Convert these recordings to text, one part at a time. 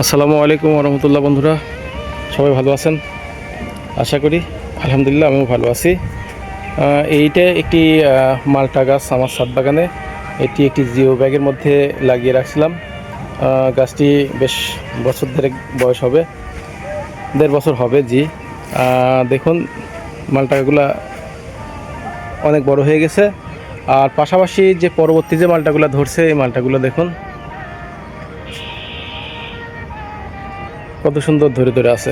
আসসালামু আলাইকুম রহমতুল্লাহ। বন্ধুরা সবাই ভালো আছেন আশা করি। আলহামদুলিল্লাহ আমিও ভালো আছি। এইটা একটি মালটা গাছ আমার ছাদ বাগানে। এটি একটি জিও ব্যাগের মধ্যে লাগিয়ে রাখছিলাম। গাছটি বেশ বছর দেড়েক বয়স হবে, 1.5 বছর হবে। জি, দেখুন মালটাগুলা অনেক বড় হয়ে গেছে। আর পাশাপাশি যে পরবর্তী যে মালটাগুলো ধরছে, এই মালটাগুলো দেখুন কত সুন্দর ধরে ধরে আছে।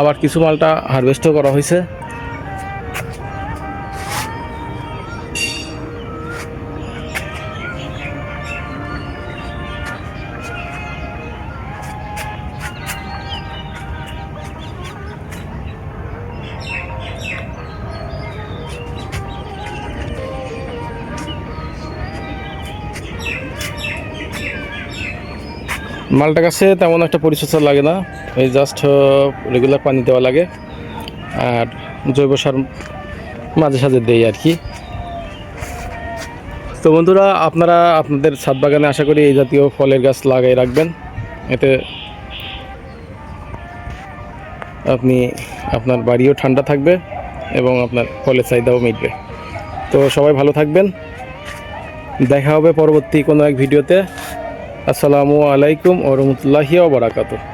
আবার কিছু মালটা হারভেস্টও করা হয়েছে। মালটা গাছে তেমন একটা পরিচর্যা লাগে না, এই জাস্ট রেগুলার পানি দেওয়া লাগে আর জৈব সার মাঝে সাঝে দেই আর কি। তো বন্ধুরা, আপনারা আপনাদের ছাদ বাগানে আশা করি এই জাতীয় ফলের গাছ লাগাই রাখবেন। এতে আপনি আপনার বাড়িও ঠান্ডা থাকবে এবং আপনার ফলের চাহিদাও মিটবে। তো সবাই ভালো থাকবেন, দেখা হবে পরবর্তী কোনো এক ভিডিওতে। আসসালামু আলাইকুম ওয়া রাহমাতুল্লাহি ওয়া বারাকাতুহু।